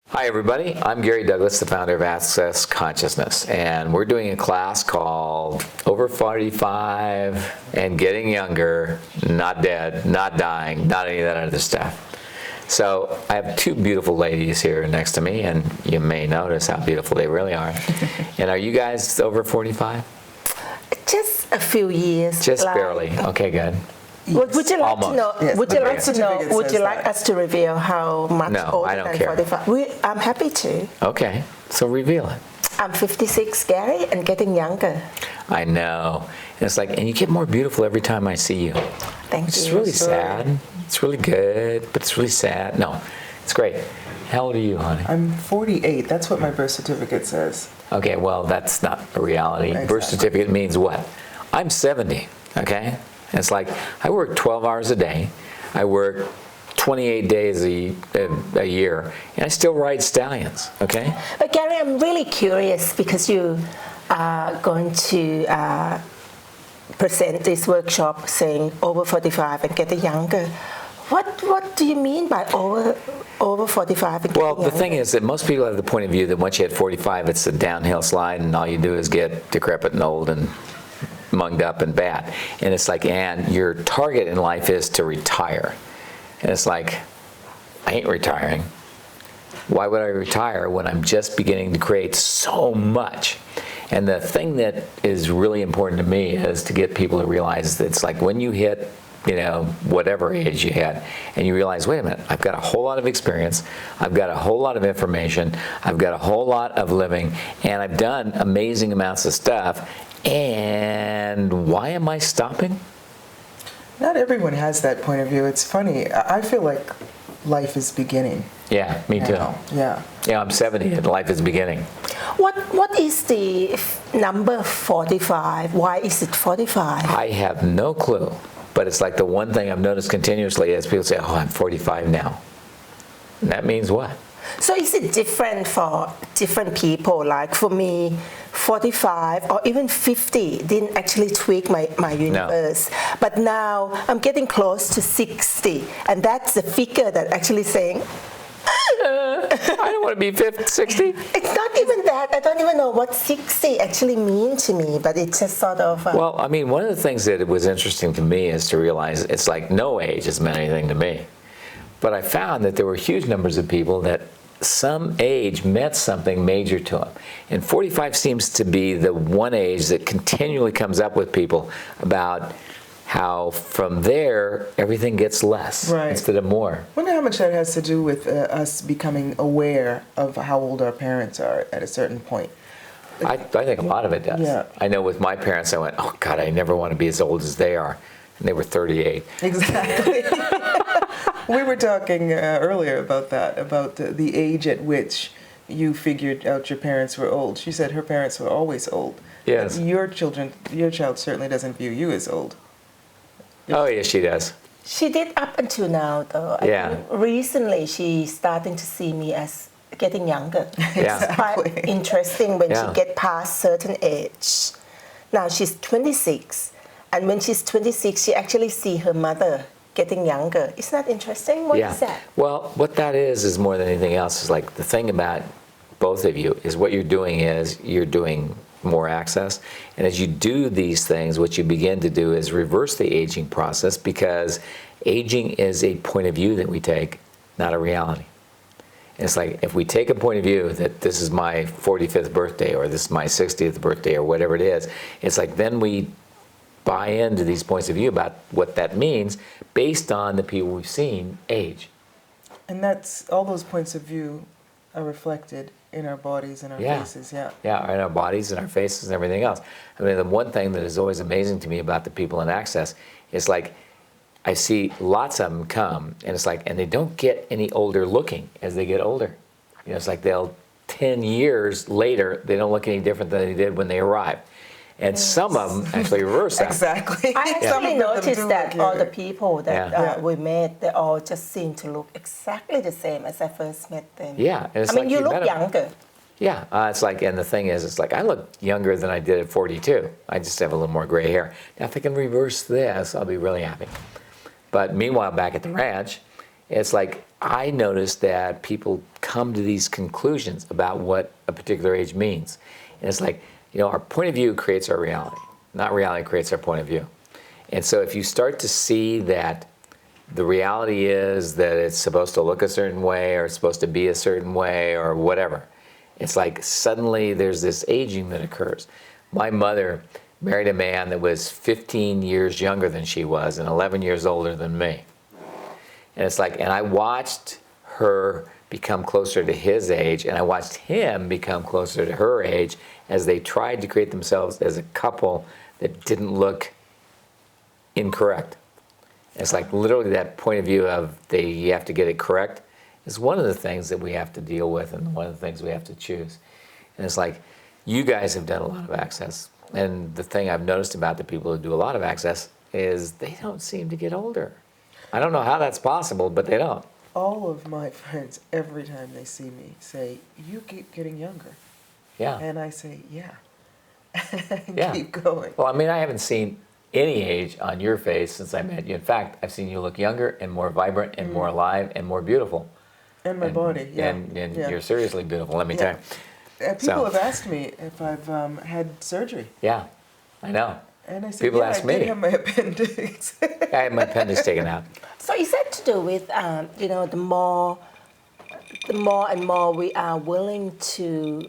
Hi everybody, I'm Gary Douglas, the founder of Access Consciousness, and we're doing a class called Over 45 and Getting Younger, Not Dead, Not Dying, not any of that other stuff. So I have two beautiful ladies here next to me, and you may notice how beautiful they really are. And are you guys over 45? Just a few years. Just barely. Okay, good. Would you like Almost. to know? Yes, Would you the like birth to know? certificate Would you says like that. us to reveal how much No, older I don't than care. 45? I'm happy to. Okay, so reveal it. I'm 56, Gary, and getting younger. I know. And it's like, and you get more beautiful every time I see you. Thank It's you. really sad. It's really good, but it's really sad. No, it's great. How old are you, honey? I'm 48. That's what my birth certificate says. Okay, well, that's not a reality. Birth Exactly. certificate means what? I'm 70, okay? And it's like, I work 12 hours a day. I work 28 days a year, and I still ride stallions, okay? But Gary, I'm really curious because you are going to present this workshop saying over 45 and getting younger. What do you mean by over 45 and getting Well, younger? the thing is that most people have the point of view that once you hit 45, it's a downhill slide, and all you do is get decrepit and old and munged up and bad. And it's like, and your target in life is to retire. And it's like, I ain't retiring. Why would I retire when I'm just beginning to create so much? And the thing that is really important to me is to get people to realize that it's like when you hit, whatever age you had, and you realize, wait a minute, I've got a whole lot of experience, I've got a whole lot of information, I've got a whole lot of living, and I've done amazing amounts of stuff, and why am I stopping? Not everyone has that point of view. It's funny. I feel like life is beginning. Yeah, me too. now. Yeah. Yeah, I'm 70 and life is beginning. What is the number 45? Why is it 45? I have no clue, but it's like the one thing I've noticed continuously is people say, oh, I'm 45 now. And that means what? So is it different for different people? Like for me, 45 or even 50 didn't actually tweak my universe. But now I'm getting close to 60, and that's the figure that actually saying, I don't want to be 50, 60. it's not even that. I don't even know what 60 actually means to me, but it's just sort of... Well, I mean, one of the things that was interesting to me is to realize it's like no age has meant anything to me. But I found that there were huge numbers of people that some age meant something major to them. And 45 seems to be the one age that continually comes up with people about how from there everything gets less Right. instead of more. I wonder how much that has to do with us becoming aware of how old our parents are at a certain point. I think a lot of it does. Yeah. I know with my parents, I went, oh God, I never want to be as old as they are. And they were 38. Exactly. We were talking earlier about that, about the age at which you figured out your parents were old. She said her parents were always old. Yes. But your child certainly doesn't view you as old. Oh, yes, she does. She did up until now, though. I Yeah. think recently she's starting to see me as getting younger. Yeah. It's quite interesting when Yeah. she get past certain age. Now she's 26, and when she's 26, she actually see her mother getting younger. Isn't that interesting? What is that? Well, what that is more than anything else is like the thing about both of you is what you're doing is you're doing more access. And as you do these things, what you begin to do is reverse the aging process, because aging is a point of view that we take, not a reality. And it's like if we take a point of view that this is my 45th birthday or this is my 60th birthday or whatever it is, it's like then we buy into these points of view about what that means based on the people we've seen age. And that's, all those points of view are reflected in our bodies and our Yeah. faces, yeah. Yeah, in our bodies and our faces and everything else. I mean, the one thing that is always amazing to me about the people in Access is like, I see lots of them come, and it's like, and they don't get any older looking as they get older. It's like 10 years later, they don't look any different than they did when they arrived. And some of them actually reverse that. Exactly. I Some actually of them noticed do that look all the younger. people that Yeah. we met, they all just seem to look exactly the same as I first met them. Yeah, and it's I mean, like you you look met 'em. younger. Yeah, it's like, and the thing is, it's like I look younger than I did at 42. I just have a little more gray hair. Now, if I can reverse this, I'll be really happy. But meanwhile, back at the ranch, It's like I noticed that people come to these conclusions about what a particular age means. And it's like, our point of view creates our reality, not reality creates our point of view. And so if you start to see that the reality is that it's supposed to look a certain way or it's supposed to be a certain way or whatever, it's like suddenly there's this aging that occurs. My mother married a man that was 15 years younger than she was and 11 years older than me. And it's like, and I watched her become closer to his age, and I watched him become closer to her age as they tried to create themselves as a couple that didn't look incorrect. It's like literally that point of view of you have to get it correct is one of the things that we have to deal with and one of the things we have to choose. And it's like, you guys have done a lot of access. And the thing I've noticed about the people who do a lot of access is they don't seem to get older. I don't know how that's possible, but they don't. All of my friends, every time they see me, say, "You keep getting younger." Yeah. And I say, "Yeah." And Yeah. keep going. Well, I mean, I haven't seen any age on your face since I met you. In fact, I've seen you look younger and more vibrant and more alive and more beautiful. And my body, yeah. And yeah. you're seriously beautiful, let me tell you. People So- have asked me if I've had surgery. Yeah, I know. And I said, People yeah, ask I did me. have my appendix. I had my appendix taken out. So is that to do with, the more and more we are willing to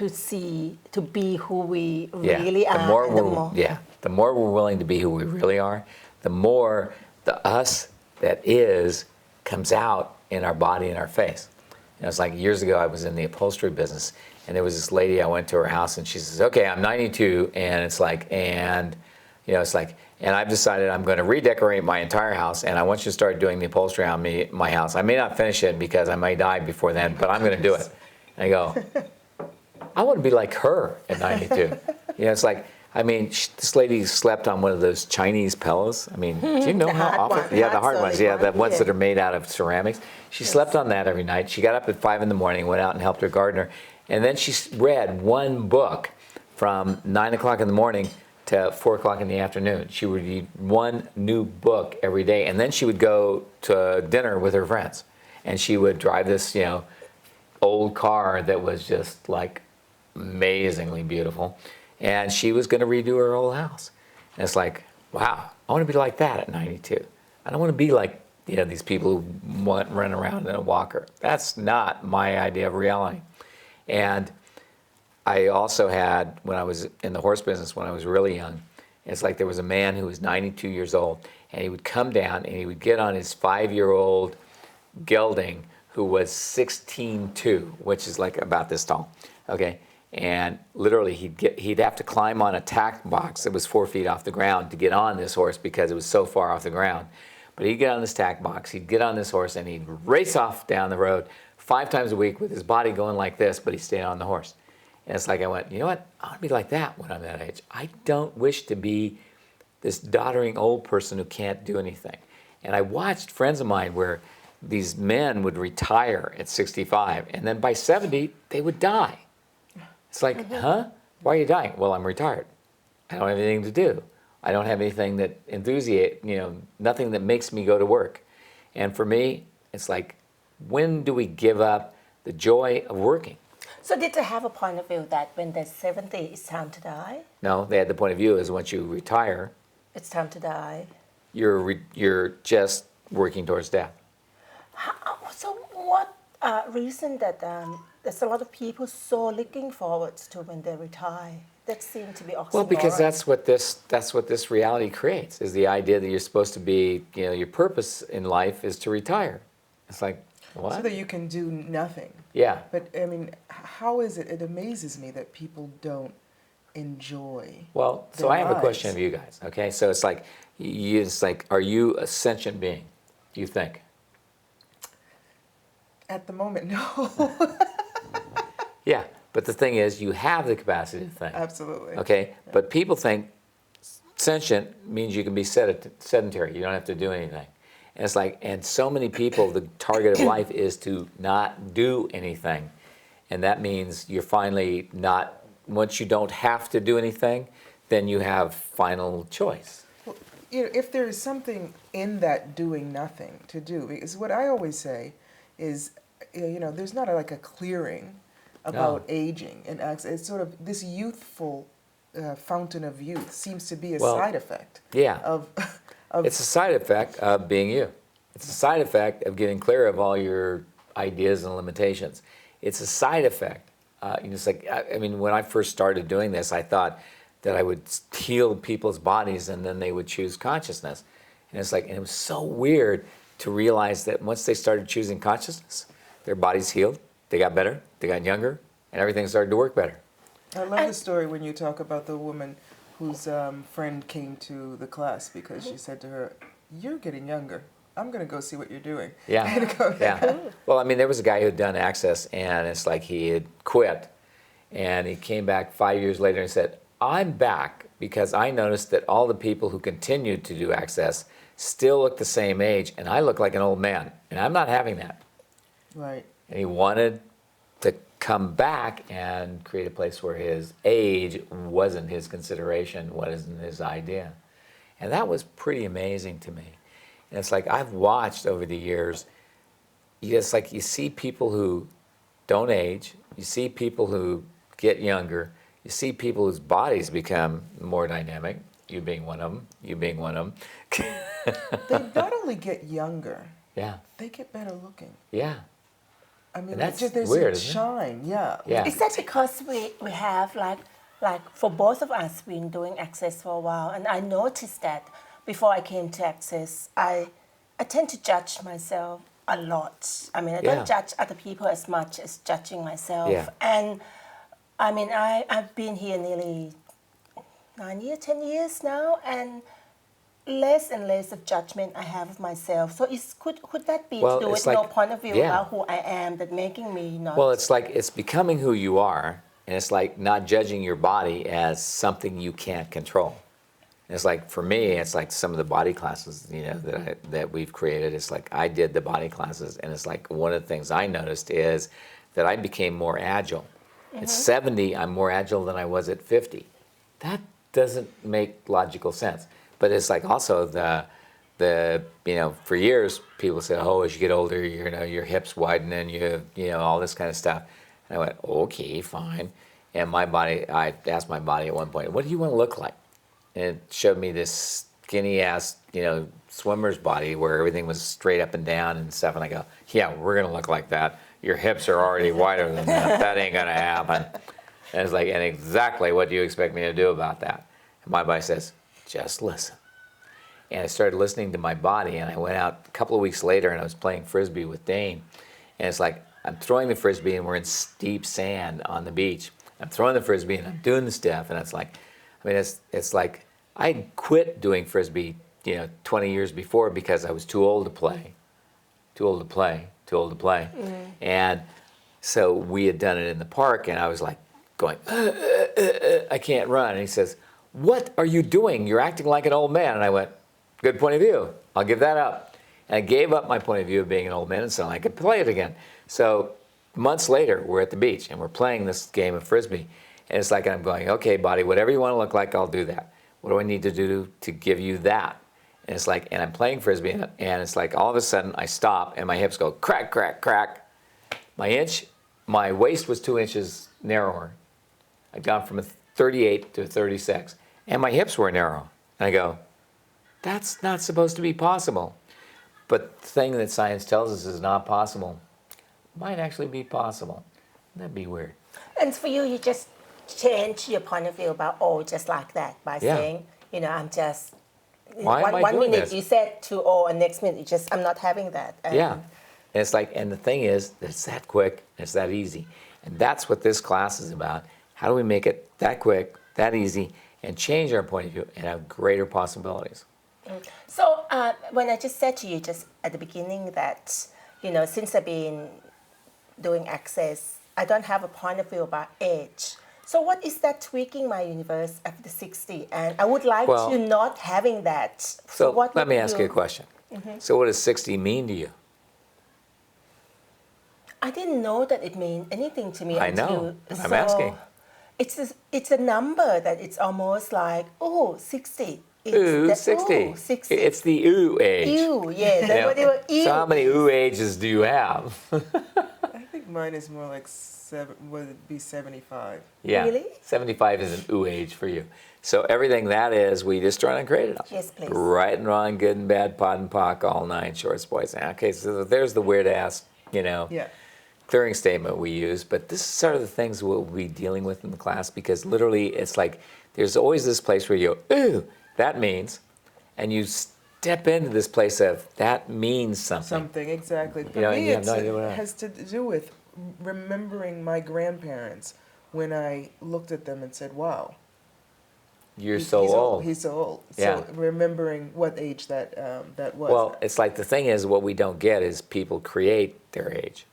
see, to be who we Yeah. really are, The more we're willing to be who we really are, the more the us that is comes out in our body and our face. It's like years ago I was in the upholstery business, and there was this lady, I went to her house and she says, "Okay, I'm 92, and it's like, and I've decided I'm going to redecorate my entire house, and I want you to start doing the upholstery on my house. I may not finish it because I may die before then, but I'm going to do it." And I go, I want to be like her at 92. It's like, I mean, this lady slept on one of those Chinese pillows. I mean, do you know The how hard often? one, Yeah, the hard hard ones. solid Yeah, the one, ones yeah. that are made out of ceramics. She slept on that every night. She got up at 5 in the morning, went out and helped her gardener, and then she read one book from 9 o'clock in the morning to 4 o'clock in the afternoon. She would read one new book every day, and then she would go to dinner with her friends, and she would drive this, old car that was just like amazingly beautiful, and she was going to redo her whole house. And it's like, wow, I want to be like that at 92. I don't want to be like these people who run around in a walker. That's not my idea of reality. And I also had, when I was in the horse business when I was really young, it's like there was a man who was 92 years old, and he would come down and he would get on his 5-year-old gelding who was 16'2", which is like about this tall, okay? And literally he'd have to climb on a tack box that was 4 feet off the ground to get on this horse because it was so far off the ground. But he'd get on this tack box, he'd get on this horse, and he'd race off down the road 5 times a week with his body going like this, but he'd stay on the horse. And it's like I went, you know what? I want to be like that when I'm that age. I don't wish to be this doddering old person who can't do anything. And I watched friends of mine where these men would retire at 65, and then by 70, they would die. It's like, huh? Why are you dying? Well, I'm retired. I don't have anything to do. I don't have anything that nothing that makes me go to work. And for me, it's like, when do we give up the joy of working? So did they have a point of view that when they're 70, it's time to die? No, they had the point of view is once you retire, It's time to die. you're just working towards death. So what reason that there's a lot of people so looking forward to when they retire? That seems to be oxymoron. Well, because that's what this reality creates, is the idea that you're supposed to be, your purpose in life is to retire. It's like, what? So that you can do nothing. Yeah. But I mean, how is it? It amazes me that people don't enjoy. Well, so their I have a lives. question of you guys. Okay, so it's like, are you a sentient being? Do you think? At the moment, no. Yeah, but the thing is, you have the capacity to think. Absolutely. Okay, but people think sentient means you can be sedentary. You don't have to do anything. And it's like, and so many people, the target of life is to not do anything. And that means you're finally not, once you don't have to do anything, then you have final choice. if there is something in that doing nothing to do, because what I always say is, there's not like a clearing about aging and it's sort of this youthful fountain of youth seems to be a Well, side effect. yeah. Of It's a side effect of being you. It's a side effect of getting clear of all your ideas and limitations. It's a side effect. It's like, I mean, when I first started doing this, I thought that I would heal people's bodies and then they would choose consciousness. And it's like, and it was so weird to realize that once they started choosing consciousness, their bodies healed, they got better, they got younger, and everything started to work better. I love the story when you talk about the woman whose friend came to the class because she said to her, "You're getting younger. I'm going to go see what you're doing." Yeah, yeah. Well, I mean, there was a guy who had done Access, and it's like he had quit, and he came back 5 years later and said, "I'm back because I noticed that all the people who continued to do Access still look the same age, and I look like an old man, and I'm not having that." Right. And he wanted to come back and create a place where his age wasn't his consideration, wasn't his idea. And that was pretty amazing to me. And it's like I've watched over the years, it's like you see people who don't age, you see people who get younger, you see people whose bodies become more dynamic, you being one of them, you being one of them. They not only get younger, Yeah, they get better looking. yeah. I mean, And that's there's weird, a isn't it? shine. Yeah. Yeah. Is that because we have like for both of us been doing Access for a while, and I noticed that before I came to Access, I tend to judge myself a lot. I mean, I Yeah. don't judge other people as much as judging myself. Yeah. And I mean, I've been here nearly 9 years, 10 years now, and less and less of judgment I have of myself. So could that be Well, to do it's with no like- point of view yeah. about who I am that making me not? Well, it's like it's becoming who you are, and it's like not judging your body as something you can't control. And it's like for me, it's like some of the body classes, that we've created. It's like I did the body classes, and it's like one of the things I noticed is that I became more agile. At 70, I'm more agile than I was at 50. That doesn't make logical sense. But it's like also for years people said, oh, as you get older, your hips widen and all this kind of stuff. And I went, okay, fine. And my body, I asked my body at one point, what do you want to look like? And it showed me this skinny ass, swimmer's body where everything was straight up and down and stuff. And I go, yeah, we're going to look like that. Your hips are already wider than that. That ain't going to happen. And it's like, and exactly what do you expect me to do about that? And my body says, just listen. And I started listening to my body, and I went out a couple of weeks later, and I was playing Frisbee with Dane. And it's like, I'm throwing the Frisbee, and we're in steep sand on the beach. I'm throwing the Frisbee, and I'm doing the stuff, and it's like, I mean, it's like I quit doing Frisbee, 20 years before because I was too old to play. And so we had done it in the park, and I was like going, I can't run. And he says, what are you doing? You're acting like an old man. And I went, good point of view. I'll give that up. And I gave up my point of view of being an old man and so I could play it again. So months later, we're at the beach, and we're playing this game of Frisbee. And it's like I'm going, okay, body, whatever you want to look like, I'll do that. What do I need to do to give you that? And it's like, and I'm playing Frisbee, and it's like all of a sudden I stop, and my hips go crack, crack, crack. My waist was 2 inches narrower. I'd gone from a 38 to a 36, and my hips were narrow. And I go, that's not supposed to be possible. But the thing that science tells us is not possible might actually be possible. That'd be weird. And for you, you just change your point of view about just like that by Yeah. saying, I'm just. Why am I one doing minute this? you said too old, and next minute you just, I'm not having that. And Yeah. And it's like, and the thing is, it's that quick, it's that easy. And that's what this class is about. How do we make it that quick, that easy, and change our point of view and have greater possibilities? So when I just said to you just at the beginning that, since I've been doing Access, I don't have a point of view about age. So what is that tweaking my universe after 60? And I would like Well, to not having that. So what let would me ask you a question. So what does 60 mean to you? I didn't know that it meant anything to me I until know. I'm asking. It's a number that it's almost like, 60. ooh, the- 60. ooh, 60. It's the ooh age. Ew, yeah, You that's know? what they were. Ew. So how many ooh ages do you have? I think mine is more like would it be 75? Yeah, Really? 75 is an ooh age for you. So everything that is, we just try and create it. Yes, please. Right and wrong, good and bad, pod and pock, all nine shorts, boys. Okay, so there's the weird ass, Yeah. clearing statement we use. But this is sort of the things we'll be dealing with in the class, because literally it's like there's always this place where you go, ooh, that means, and you step into this place of that means something. Something, exactly. For You know, and me, you have no idea what it it is. has to do with remembering my grandparents when I looked at them and said, wow. You're he's so old. He's so old. Yeah. So remembering what age that was. Well, it's like the thing is, what we don't get is people create their age.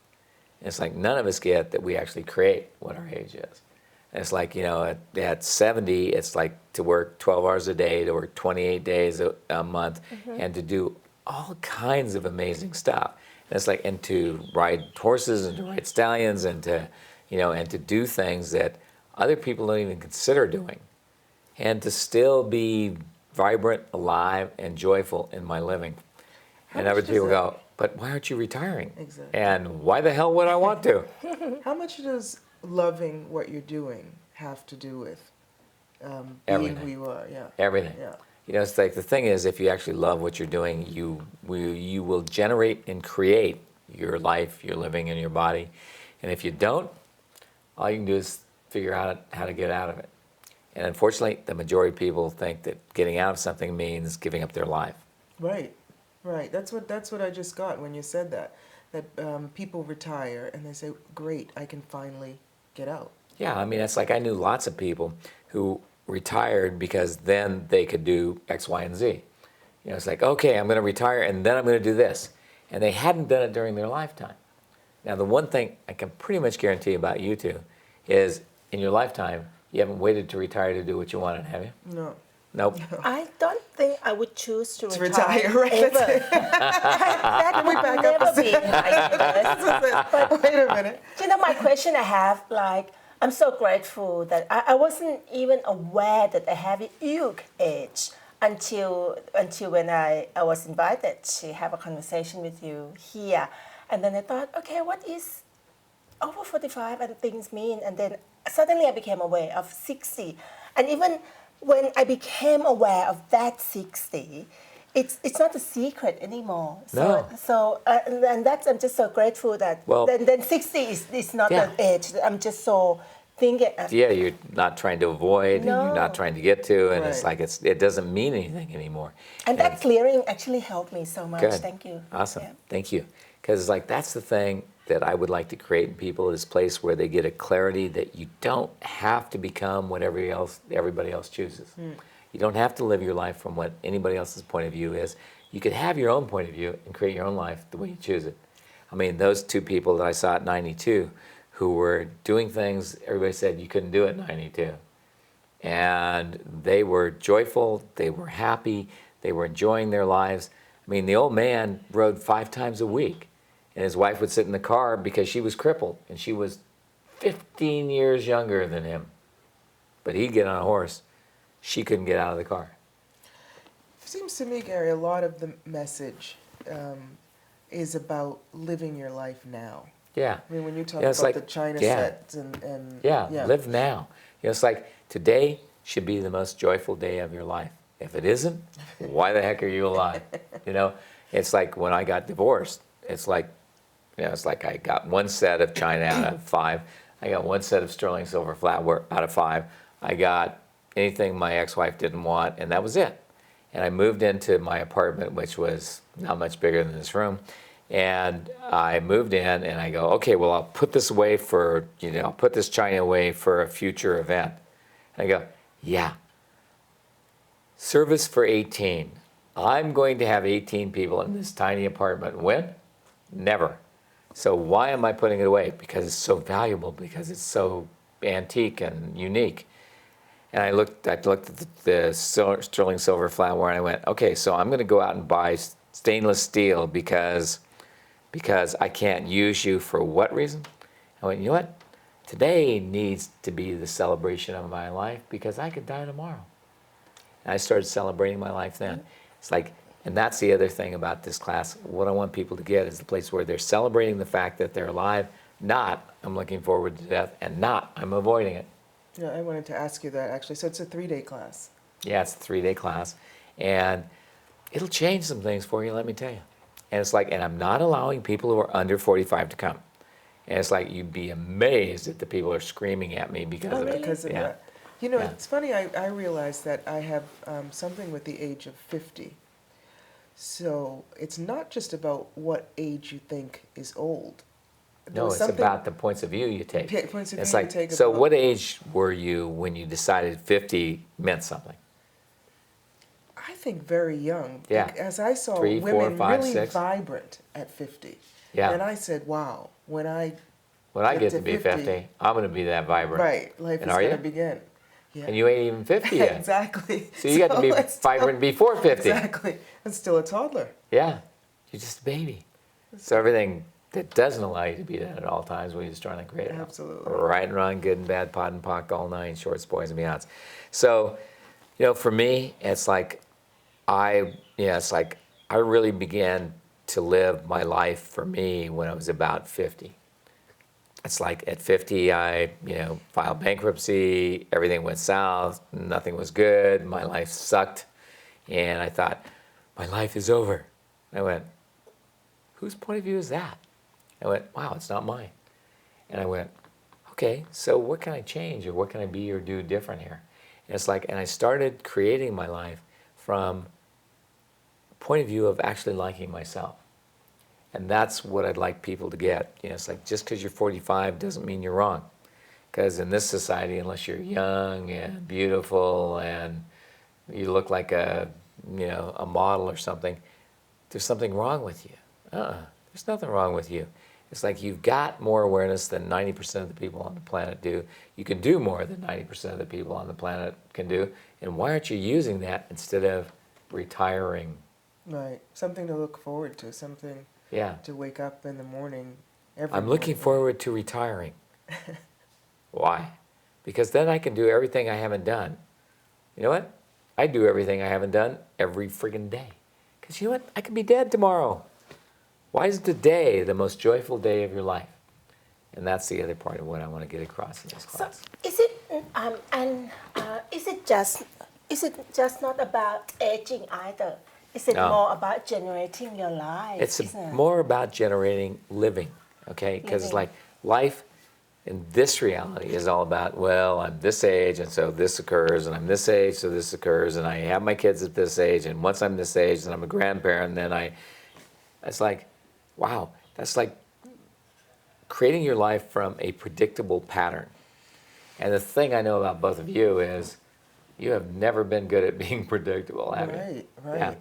And it's like none of us get that we actually create what our age is. And it's like, at 70, it's like to work 12 hours a day, to work 28 days a month, and to do all kinds of amazing stuff. And it's like, and to ride horses and to ride stallions and to, and to do things that other people don't even consider doing. And to still be vibrant, alive, and joyful in my living. And much other does people that- go, but why aren't you retiring? Exactly. And why the hell would I want to? How much does loving what you're doing have to do with being Everything. who you are? Yeah. Everything. Yeah. It's like the thing is, if you actually love what you're doing, you will generate and create your life, your living, and your body. And if you don't, all you can do is figure out how to get out of it. And unfortunately, the majority of people think that getting out of something means giving up their life. Right. Right. That's what I just got when you said that. That people retire and they say, "Great, I can finally get out." Yeah, I mean, it's like I knew lots of people who retired because then they could do X, Y, and Z. It's like, okay, I'm going to retire and then I'm going to do this. And they hadn't done it during their lifetime. Now, the one thing I can pretty much guarantee about you two is in your lifetime, you haven't waited to retire to do what you wanted, have you? No. Nope. I don't think I would choose to retire, retire, right? ever. That would back up never a be my interest. Wait a minute. My question I have, I'm so grateful that I wasn't even aware that I have a youth age until when I was invited to have a conversation with you here. And then I thought, okay, what is over 45 and things mean? And then suddenly I became aware of 60. And even when I became aware of that 60, it's not a secret anymore. No. And that's, I'm just so grateful that Well- then 60 is not Yeah. the age. I'm just so thinking. Yeah, you're not trying to avoid, and you're No. not trying to get to, and it's Right. like it doesn't mean anything anymore. And that clearing actually helped me so much. Good. Thank you. Awesome. Yeah. Thank you. Because it's like that's the thing that I would like to create in people, this place where they get a clarity that you don't have to become what everybody else chooses. You don't have to live your life from what anybody else's point of view is. You could have your own point of view and create your own life the way you choose it. I mean, those two people that I saw at 92 who were doing things everybody said you couldn't do at 92. And they were joyful, they were happy, they were enjoying their lives. I mean, the old man rode 5 times a week, and his wife would sit in the car because she was crippled, and she was 15 years younger than him. But he'd get on a horse. She couldn't get out of the car. Seems to me, Gary, a lot of the message is about living your life now. Yeah. I mean, when you talk Yeah, it's about like- the China yeah. sets and Yeah, live now. It's like today should be the most joyful day of your life. If it isn't, why the heck are you alive? It's like when I got divorced. It's like, it's like I got 1 set of China out of 5. I got 1 set of sterling silver flatware out of 5. I got anything my ex-wife didn't want, and that was it. And I moved into my apartment, which was not much bigger than this room. And I moved in, and I go, okay, well, I'll put this away for, I'll put this China away for a future event. And I go, yeah. Service for 18. I'm going to have 18 people in this tiny apartment. When? Never. So why am I putting it away? Because it's so valuable, because it's so antique and unique. And I looked at the sterling silver flatware, and I went, okay, so I'm going to go out and buy stainless steel because I can't use you for what reason? I went, you know what? Today needs to be the celebration of my life because I could die tomorrow. And I started celebrating my life then. It's like, and that's the other thing about this class. What I want people to get is the place where they're celebrating the fact that they're alive, not I'm looking forward to death, and not I'm avoiding it. Yeah, I wanted to ask you that actually. So it's a 3-day class. Yeah, it's a 3-day class, and it'll change some things for you, let me tell you. And it's like, and I'm not allowing people who are under 45 to come. And it's like, you'd be amazed that the people are screaming at me because of it. Because of Yeah. that. You know, Yeah. it's funny, I realized that I have something with the age of 50. So it's not just about what age you think is old. There No, was it's something- about the points of view you take. Points of It's view you like, take so about- what age were you when you decided 50 meant something? I think very young. Yeah. As I saw 3, 4, women 5, really 6. vibrant at 50. Yeah. And I said, wow, when I When I Get get to to be 50, 50, I'm going to be that vibrant. right, life And is are going you? to begin. Yeah. And you ain't even 50 yet. Exactly. So you got to be it's vibrant before 50. Exactly. I'm still a toddler. Yeah, you're just a baby. So everything that doesn't allow you to be that at all times, we're just trying to create it. Absolutely. Right and wrong, good and bad, pot and pock, all nine, shorts, boys, and beyonds. So, you know, for me, it's like I really began to live my life for me when I was about 50. It's like at 50, I, filed bankruptcy, everything went south, nothing was good, my life sucked, and I thought, my life is over. I went, whose point of view is that? I went, wow, it's not mine. And I went, okay, so what can I change or what can I be or do different here? And it's like, and I started creating my life from a point of view of actually liking myself. And that's what I'd like people to get. It's like just because you're 45 doesn't mean you're wrong. Because in this society, unless you're young and beautiful and you look like a model or something, there's something wrong with you. There's nothing wrong with you. It's like you've got more awareness than 90% of the people on the planet do. You can do more than 90% of the people on the planet can do. And why aren't you using that instead of retiring? Right. Something to look forward to, something Yeah. to wake up in the morning every I'm looking morning. forward to retiring. Why? Because then I can do everything I haven't done. You know what? I do everything I haven't done every friggin' day. Because you know what? I could be dead tomorrow. Why is today the most joyful day of your life? And that's the other part of what I want to get across in this So class. is it just not about aging either? Is it No. more about generating your life? It's isn't it? more about generating living, okay? Because it's Living. like life in this reality is all about, well, I'm this age, and so this occurs, and I'm this age, so this occurs, and I have my kids at this age, and once I'm this age, then I'm a grandparent, and then it's like, wow, that's like creating your life from a predictable pattern. And the thing I know about both of you is you have never been good at being predictable, have you? Right, right. Yeah.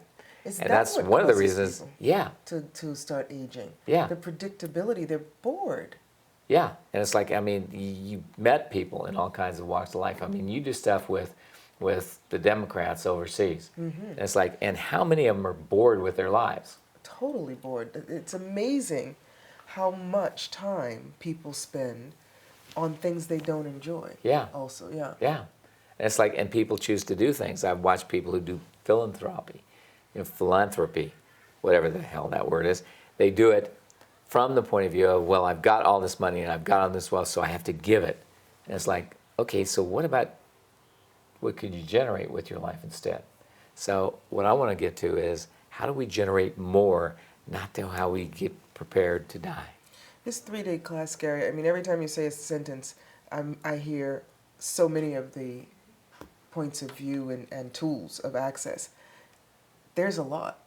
Is And that that's what one of the causes reasons, people yeah. to start aging? Yeah. The predictability, they're bored. Yeah, and it's like, I mean, you met people in all kinds of walks of life. I mean, you do stuff with the Democrats overseas. And it's like, and how many of them are bored with their lives? Totally bored. It's amazing how much time people spend on things they don't enjoy. Yeah. Also, yeah. Yeah, and it's like, and people choose to do things. I've watched people who do philanthropy, whatever the hell that word is. They do it from the point of view of, well, I've got all this money and I've got all this wealth, so I have to give it. And it's like, okay, so what could you generate with your life instead? So what I want to get to is, how do we generate more, not to how we get prepared to die? This 3-day class, Gary, I mean, every time you say a sentence, I hear so many of the points of view and tools of access. There's a lot.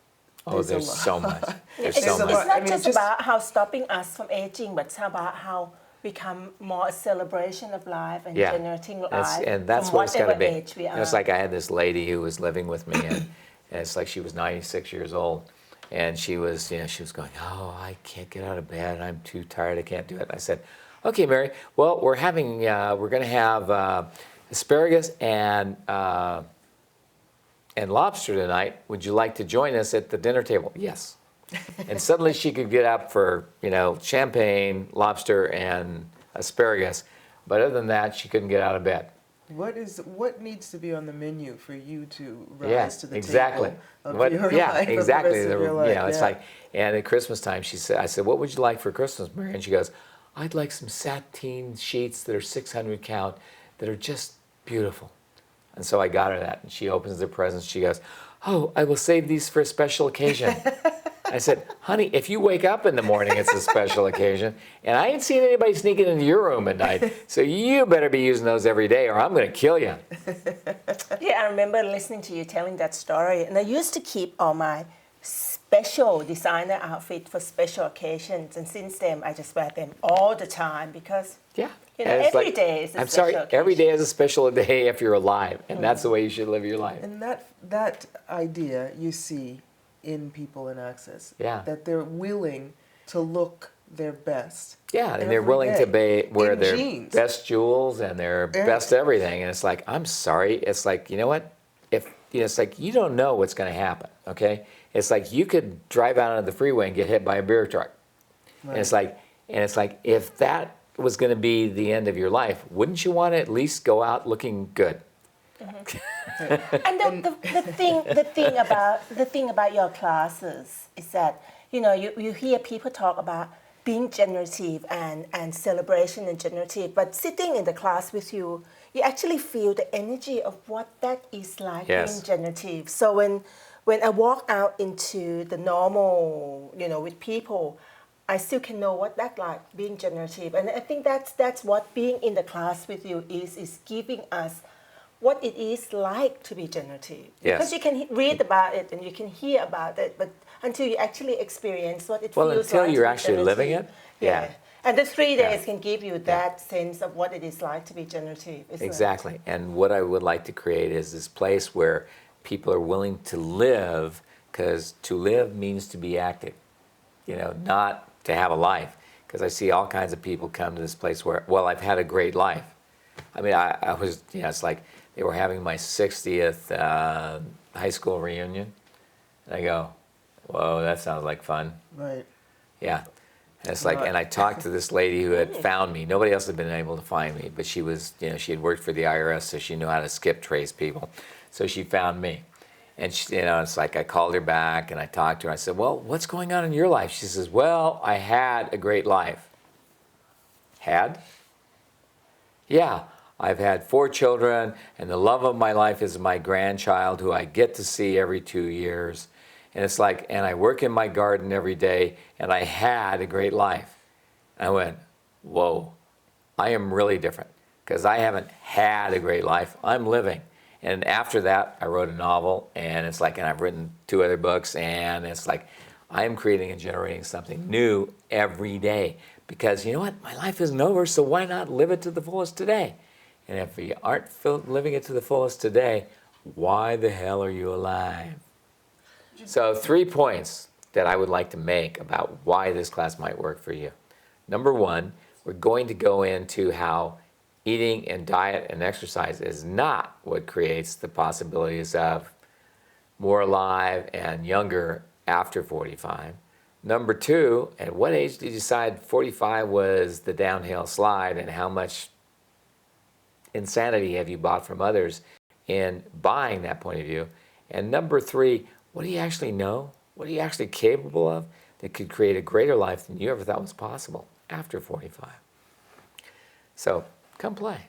Oh, There's a there's lot. so much. There's It's so a much. lot. not I mean, just just- about how stopping us from aging, but it's about how become more a celebration of life and Yeah. generating That's- life and that's from what it's got to whatever be. age we are. And it's like I had this lady who was living with me, and it's like she was 96 years old, and she was going, oh, I can't get out of bed, I'm too tired, I can't do it. I said, okay, Mary, well, we're going to have asparagus and lobster tonight. Would you like to join us at the dinner table? Yes. And suddenly she could get up for, champagne, lobster, and asparagus. But other than that, she couldn't get out of bed. What needs to be on the menu for you to rise Yeah, to the exactly. table of What, your yeah, life, exactly. of the rest of your life? You know, it's Yeah. like, and at Christmas time, I said, what would you like for Christmas, Mary? And she goes, I'd like some sateen sheets that are 600 count that are just beautiful. And so I got her that, and she opens the presents. She goes, oh, I will save these for a special occasion. I said, honey, if you wake up in the morning, it's a special occasion, and I ain't seen anybody sneaking into your room at night, so you better be using those every day, or I'm going to kill you. Yeah, I remember listening to you telling that story, and I used to keep all my special designer outfit for special occasions, and since then I just wear them all the time because Yeah. you know And it's every like, day is a I'm special sorry, occasion. every day is a special day if you're alive, and that's the way you should live your life. And that idea you see in people in Access. Yeah. That they're willing to look their best. Yeah, and they're every willing to day. wear In their jeans. best jewels and their Yeah. best everything, and it's like, I'm sorry, it's like, you know what? If you know, it's like you don't know what's going to happen. Okay, it's like you could drive out onto the freeway and get hit by a beer truck, and it's like, if that was going to be the end of your life, wouldn't you want to at least go out looking good? And the thing about your classes is that you hear people talk about being generative and celebration and generative, but sitting in the class with you, you actually feel the energy of what that is like Yes. being generative. So when I walk out into the normal, with people, I still can know what that's like being generative, and I think that's what being in the class with you is giving us what it is like to be generative. Yes. Because you can read about it and you can hear about it, but until you actually experience what it Well, feels until like you're to be actually living generative. it, yeah. And the 3 days Yeah. can give you that sense of what it is like to be generative, isn't it? Exactly. And what I would like to create is this place where people are willing to live, because to live means to be active, not to have a life. Because I see all kinds of people come to this place where, well, I've had a great life. I mean, I was, it's like they were having my 60th high school reunion. And I go, whoa, that sounds like fun. Right. Yeah. And it's like, and I talked to this lady who had found me. Nobody else had been able to find me, but she was, she had worked for the IRS, so she knew how to skip trace people. So she found me. And she, it's like I called her back and I talked to her. I said, well, what's going on in your life? She says, well, I had a great life. Had? Yeah. I've had 4 children, and the love of my life is my grandchild, who I get to see every 2 years. And it's like, and I work in my garden every day, and I had a great life. I went, whoa, I am really different, because I haven't had a great life. I'm living. And after that, I wrote a novel, and it's like, and I've written 2 other books, and it's like, I am creating and generating something new every day. Because you know what? My life isn't over, so why not live it to the fullest today? And if you aren't living it to the fullest today, why the hell are you alive? So 3 points that I would like to make about why this class might work for you. Number 1, we're going to go into how eating and diet and exercise is not what creates the possibilities of more alive and younger after 45. Number 2, at what age did you decide 45 was the downhill slide, and how much insanity have you bought from others in buying that point of view? And number 3, what do you actually know? What are you actually capable of that could create a greater life than you ever thought was possible after 45? So come play.